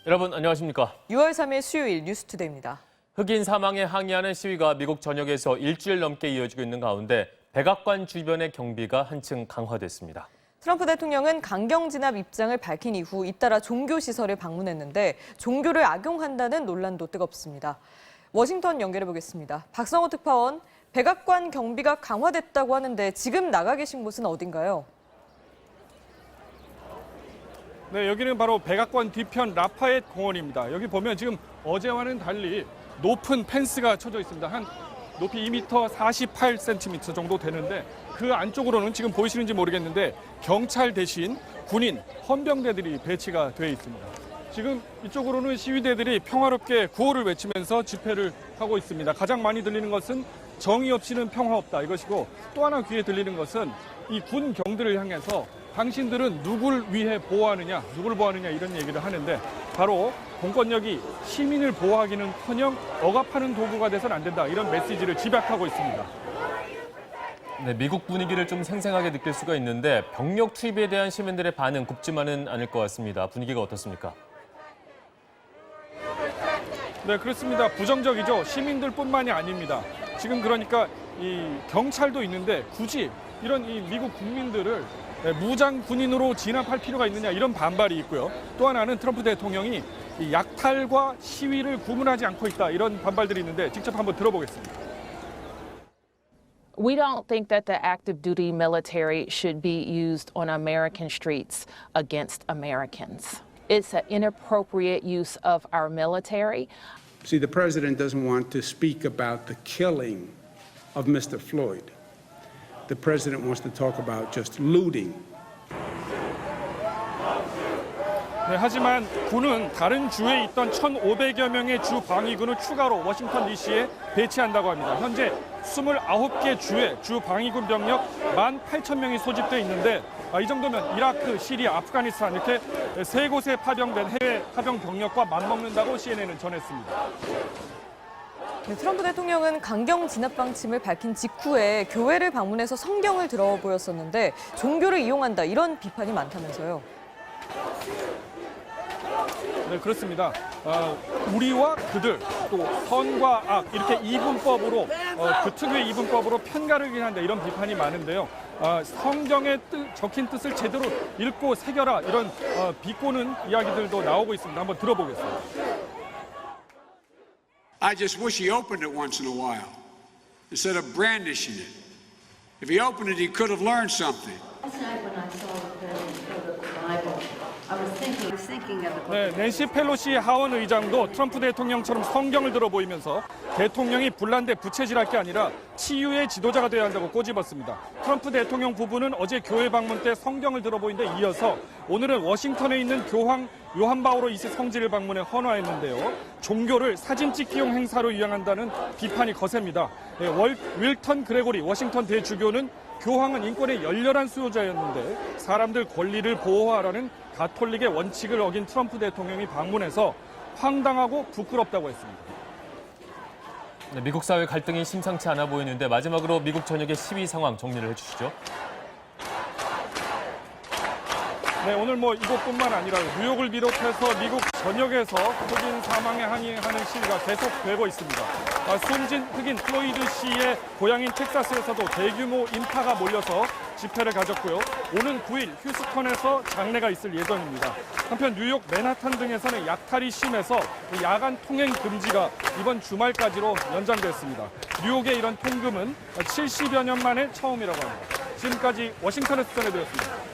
여러분 안녕하십니까? 6월 3일 수요일 뉴스투데이입니다. 흑인 사망에 항의하는 시위가 미국 전역에서 일주일 넘게 이어지고 있는 가운데 백악관 주변의 경비가 한층 강화됐습니다. 트럼프 대통령은 강경 진압 입장을 밝힌 이후 잇따라 종교시설을 방문했는데 종교를 악용한다는 논란도 뜨겁습니다. 워싱턴 연결해 보겠습니다. 박성호 특파원, 백악관 경비가 강화됐다고 하는데 지금 나가 계신 곳은 어딘가요? 네, 여기는 바로 백악관 뒤편 라파엣 공원입니다. 여기 보면 지금 어제와는 달리 높은 펜스가 쳐져 있습니다. 한 높이 2m 48cm 정도 되는데 그 안쪽으로는 지금 보이시는지 모르겠는데 경찰 대신 군인, 헌병대들이 배치가 되어 있습니다. 지금 이쪽으로는 시위대들이 평화롭게 구호를 외치면서 집회를 하고 있습니다. 가장 많이 들리는 것은 정의 없이는 평화 없다 이것이고 또 하나 귀에 들리는 것은 이 군 경들을 향해서 당신들은 누굴 위해 보호하느냐, 누굴 보호하느냐 이런 얘기를 하는데 바로 공권력이 시민을 보호하기는커녕 억압하는 도구가 돼서는 안 된다 이런 메시지를 집약하고 있습니다. 네, 미국 분위기를 좀 생생하게 느낄 수가 있는데 병력 투입에 대한 시민들의 반응 굽지만은 않을 것 같습니다. 분위기가 어떻습니까? 네, 그렇습니다. 부정적이죠. 시민들뿐만이 아닙니다. 지금 그러니까 이 경찰도 있는데 굳이 이런 이 미국 국민들을 무장 군인으로 진압할 필요가 있느냐 이런 반발이 있고요. 또 하나는 트럼프 대통령이 이 약탈과 시위를 구분하지 않고 있다 이런 반발들이 있는데 직접 한번 들어보겠습니다. We don't think that the active duty military should be used on American streets against Americans. It's an inappropriate use of our military. See, the president doesn't want to speak about the killing of Mr. Floyd. The president wants to talk about just looting. 네, 하지만 군은 다른 주에 있던 1,500여 명의 주 방위군을 추가로 워싱턴 DC에 배치한다고 합니다. 현재 29개 주에 주 방위군 병력 18,000명이 소집돼 있는데 이 정도면 이라크, 시리아, 아프가니스탄 이렇게 세 곳에 파병된 해외 파병 병력과 맞먹는다고 CNN은 전했습니다. 네, 트럼프 대통령은 강경 진압 방침을 밝힌 직후에 교회를 방문해서 성경을 들어보였었는데 종교를 이용한다 이런 비판이 많다면서요. 네, 그렇습니다. 우리와 그들, 또 선과 악 이렇게 이분법으로 그 특유의 이분법으로 편가르긴 한다 이런 비판이 많은데요. 성경에 적힌 뜻을 제대로 읽고 새겨라 이런 비꼬는 이야기들도 나오고 있습니다. 한번 들어보겠습니다. I just wish he opened it once in a while instead of brandishing it. If he opened it, he could have learned something. Last night when I saw the president hold up the Bible, I was thinking of the book. 네, 낸시 펠로시 하원 의장도 트럼프 대통령처럼 성경을 들어 보이면서 대통령이 불난데 부채질할 게 아니라 치유의 지도자가 돼야 한다고 꼬집었습니다. 트럼프 대통령 부부는 어제 교회 방문 때 성경을 들어 보인 데 이어서 오늘은 워싱턴에 있는 교황 요한 바오로 2세 성지를 방문해 헌화했는데요. 종교를 사진 찍기용 행사로 이용한다는 비판이 거셉니다. 네, 윌턴 그레고리 워싱턴 대주교는 교황은 인권의 열렬한 수호자였는데 사람들 권리를 보호하라는 가톨릭의 원칙을 어긴 트럼프 대통령이 방문해서 황당하고 부끄럽다고 했습니다. 네, 미국 사회 갈등이 심상치 않아 보이는데 마지막으로 미국 전역의 시위 상황 정리를 해주시죠. 네, 오늘 이곳뿐만 아니라 뉴욕을 비롯해서 미국 전역에서 흑인 사망에 항의하는 시위가 계속되고 있습니다. 숨진 흑인 플로이드 씨의 고향인 텍사스에서도 대규모 인파가 몰려서 집회를 가졌고요. 오는 9일 휴스턴에서 장례가 있을 예정입니다. 한편 뉴욕 맨하탄 등에서는 약탈이 심해서 야간 통행 금지가 이번 주말까지로 연장됐습니다. 뉴욕의 이런 통금은 70여 년 만에 처음이라고 합니다. 지금까지 워싱턴에서 전해드렸습니다.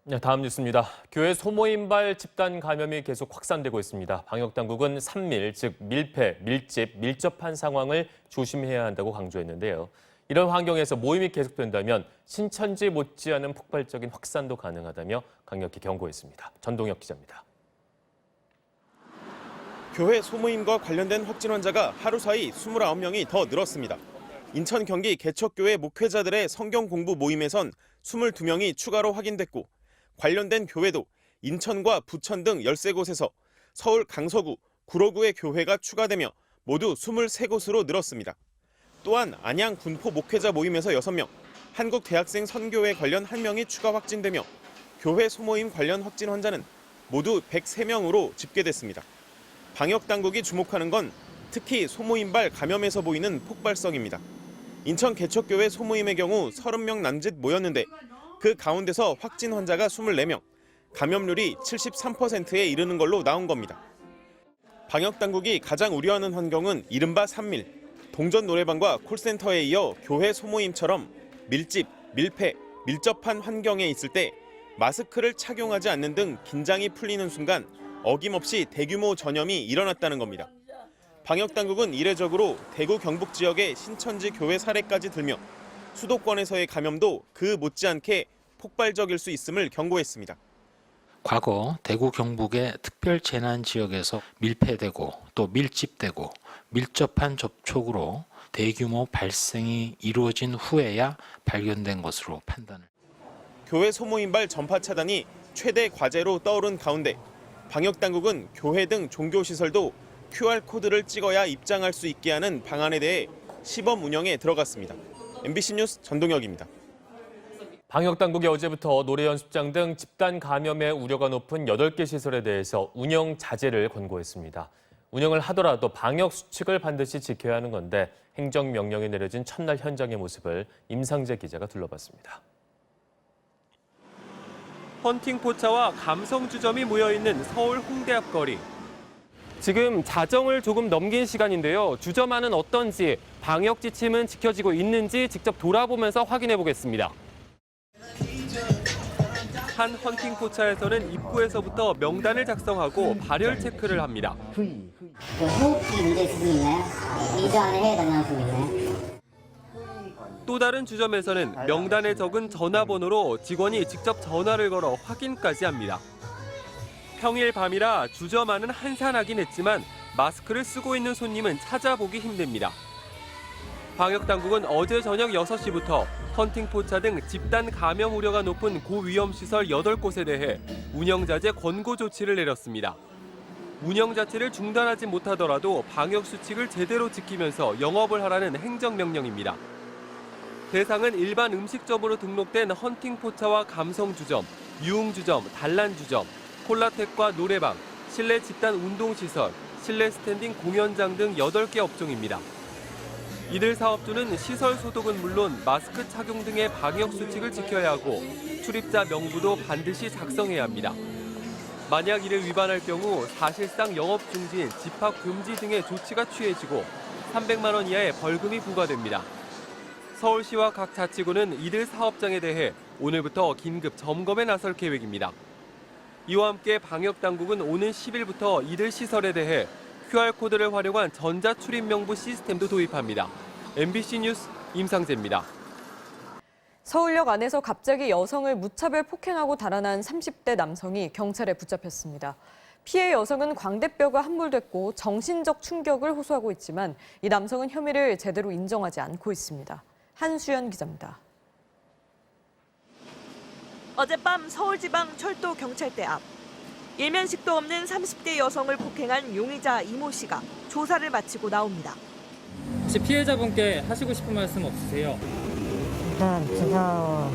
네, 다음 뉴스입니다. 교회 소모임발 집단 감염이 계속 확산되고 있습니다. 방역당국은 산밀, 즉 밀폐, 밀집, 밀접한 상황을 조심해야 한다고 강조했는데요. 이런 환경에서 모임이 계속된다면 신천지 못지않은 폭발적인 확산도 가능하다며 강력히 경고했습니다. 전동혁 기자입니다. 교회 소모임과 관련된 확진 환자가 하루 사이 29명이 더 늘었습니다. 인천 경기 개척교회 목회자들의 성경 공부 모임에선 22명이 추가로 확인됐고 관련된 교회도 인천과 부천 등 13곳에서 서울 강서구, 구로구의 교회가 추가되며 모두 23곳으로 늘었습니다. 또한 안양 군포 목회자 모임에서 6명, 한국대학생 선교회 관련 1명이 추가 확진되며 교회 소모임 관련 확진 환자는 모두 103명으로 집계됐습니다. 방역 당국이 주목하는 건 특히 소모임발 감염에서 보이는 폭발성입니다. 인천 개척교회 소모임의 경우 30명 남짓 모였는데 그 가운데서 확진 환자가 24명, 감염률이 73%에 이르는 걸로 나온 겁니다. 방역 당국이 가장 우려하는 환경은 이른바 산밀, 동전 노래방과 콜센터에 이어 교회 소모임처럼 밀집, 밀폐, 밀접한 환경에 있을 때 마스크를 착용하지 않는 등 긴장이 풀리는 순간 어김없이 대규모 전염이 일어났다는 겁니다. 방역 당국은 이례적으로 대구 경북 지역의 신천지 교회 사례까지 들며 수도권에서의 감염도 그 못지않게 폭발적일 수 있음을 경고했습니다. 과거 대구 경북의 특별 재난 지역에서 밀폐되고 또 밀집되고 밀접한 접촉으로 대규모 발생이 이루어진 후에야 발견된 것으로 판단을. 교회 소모임발 전파 차단이 최대 과제로 떠오른 가운데 방역 당국은 교회 등 종교 시설도 QR코드를 찍어야 입장할 수 있게 하는 방안에 대해 시범 운영에 들어갔습니다. MBC 뉴스 전동혁입니다. 방역당국이 어제부터 노래 연습장 등 집단 감염의 우려가 높은 8개 시설에 대해서 운영 자제를 권고했습니다. 운영을 하더라도 방역 수칙을 반드시 지켜야 하는 건데 행정명령이 내려진 첫날 현장의 모습을 임상재 기자가 둘러봤습니다. 헌팅 포차와 감성 주점이 모여있는 서울 홍대 앞 거리. 지금 자정을 조금 넘긴 시간인데요. 주점안은 어떤지, 방역 지침은 지켜지고 있는지 직접 돌아보면서 확인해 보겠습니다. 한 헌팅 포차에서는 입구에서부터 명단을 작성하고 발열 체크를 합니다. 호흡기 문제 있을 수 있나요? 2주 안에 해야 된다는 수 있나요? 또 다른 주점에서는 명단에 적은 전화번호로 직원이 직접 전화를 걸어 확인까지 합니다. 평일 밤이라 주점안은 한산하긴 했지만 마스크를 쓰고 있는 손님은 찾아보기 힘듭니다. 방역당국은 어제 저녁 6시부터 헌팅 포차 등 집단 감염 우려가 높은 고위험 시설 8곳에 대해 운영자제 권고 조치를 내렸습니다. 운영 자체를 중단하지 못하더라도 방역 수칙을 제대로 지키면서 영업을 하라는 행정명령입니다. 대상은 일반 음식점으로 등록된 헌팅 포차와 감성주점, 유흥주점, 단란주점, 콜라텍과 노래방, 실내 집단 운동시설, 실내 스탠딩 공연장 등 8개 업종입니다. 이들 사업주는 시설 소독은 물론 마스크 착용 등의 방역 수칙을 지켜야 하고 출입자 명부도 반드시 작성해야 합니다. 만약 이를 위반할 경우 사실상 영업 중지, 집합 금지 등의 조치가 취해지고 300만 원 이하의 벌금이 부과됩니다. 서울시와 각 자치구는 이들 사업장에 대해 오늘부터 긴급 점검에 나설 계획입니다. 이와 함께 방역당국은 오는 10일부터 이들 시설에 대해 QR코드를 활용한 전자출입명부 시스템도 도입합니다. MBC 뉴스 임상재입니다. 서울역 안에서 갑자기 여성을 무차별 폭행하고 달아난 30대 남성이 경찰에 붙잡혔습니다. 피해 여성은 광대뼈가 함몰됐고 정신적 충격을 호소하고 있지만 이 남성은 혐의를 제대로 인정하지 않고 있습니다. 한수연 기자입니다. 어젯밤 서울지방철도경찰대 앞. 일면식도 없는 30대 여성을 폭행한 용의자 이모 씨가 조사를 마치고 나옵니다. 혹시 피해자분께 하시고 싶은 말씀 없으세요? 무서워.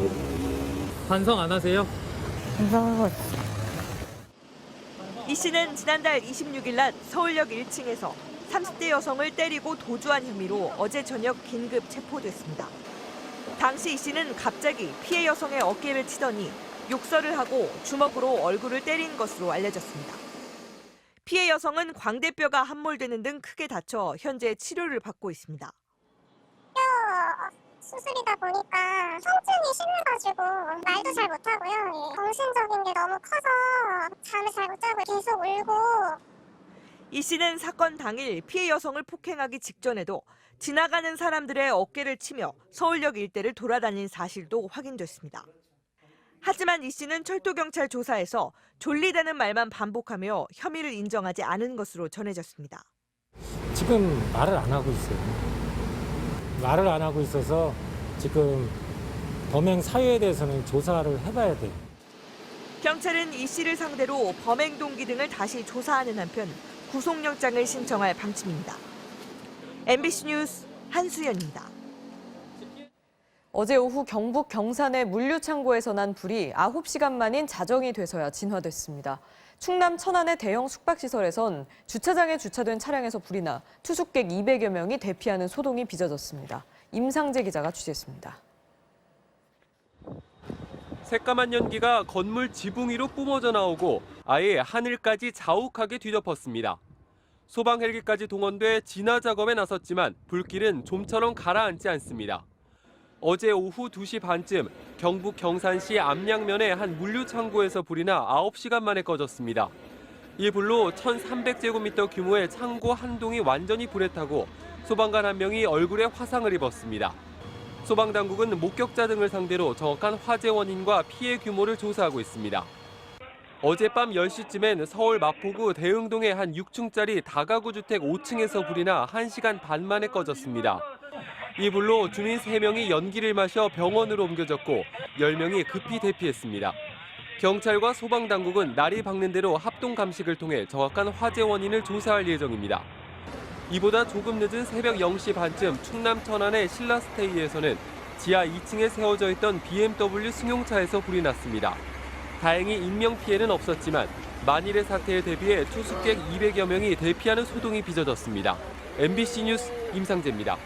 반성 안 하세요? 무서워. 이 씨는 지난달 26일 낮 서울역 1층에서 30대 여성을 때리고 도주한 혐의로 어제 저녁 긴급 체포됐습니다. 당시 이 씨는 갑자기 피해 여성의 어깨를 치더니 욕설을 하고 주먹으로 얼굴을 때린 것으로 알려졌습니다. 피해 여성은 광대뼈가 함몰되는 등 크게 다쳐 현재 치료를 받고 있습니다. 뼈 수술이다 보니까 통증이 심해가지고 말도 잘 못하고요. 정신적인 게 너무 커서 잠을 잘 못 자고 계속 울고. 이 씨는 사건 당일 피해 여성을 폭행하기 직전에도 지나가는 사람들의 어깨를 치며 서울역 일대를 돌아다닌 사실도 확인됐습니다. 하지만 이 씨는 철도경찰 조사에서 졸리다는 말만 반복하며 혐의를 인정하지 않은 것으로 전해졌습니다. 지금 말을 안 하고 있어요. 말을 안 하고 있어서 지금 범행 사유에 대해서는 조사를 해봐야 돼요. 경찰은 이 씨를 상대로 범행 동기 등을 다시 조사하는 한편 구속영장을 신청할 방침입니다. MBC 뉴스 한수연입니다. 어제 오후 경북 경산의 물류창고에서 난 불이 9시간 만인 자정이 돼서야 진화됐습니다. 충남 천안의 대형 숙박시설에선 주차장에 주차된 차량에서 불이 나 투숙객 200여 명이 대피하는 소동이 빚어졌습니다. 임상재 기자가 취재했습니다. 새까만 연기가 건물 지붕 위로 뿜어져 나오고 아예 하늘까지 자욱하게 뒤덮었습니다. 소방 헬기까지 동원돼 진화 작업에 나섰지만 불길은 좀처럼 가라앉지 않습니다. 어제 오후 2시 반쯤 경북 경산시 암양면의 한 물류 창고에서 불이 나 9시간 만에 꺼졌습니다. 이 불로 1,300제곱미터 규모의 창고 한 동이 완전히 불에 타고 소방관 한 명이 얼굴에 화상을 입었습니다. 소방당국은 목격자 등을 상대로 정확한 화재 원인과 피해 규모를 조사하고 있습니다. 어젯밤 10시쯤엔 서울 마포구 대흥동의 한 6층짜리 다가구 주택 5층에서 불이 나 1시간 반 만에 꺼졌습니다. 이 불로 주민 3명이 연기를 마셔 병원으로 옮겨졌고 10명이 급히 대피했습니다. 경찰과 소방당국은 날이 밝는 대로 합동 감식을 통해 정확한 화재 원인을 조사할 예정입니다. 이보다 조금 늦은 새벽 0시 반쯤 충남 천안의 신라스테이에서는 지하 2층에 세워져 있던 BMW 승용차에서 불이 났습니다. 다행히 인명피해는 없었지만 만일의 사태에 대비해 투숙객 200여 명이 대피하는 소동이 빚어졌습니다. MBC 뉴스 임상재입니다.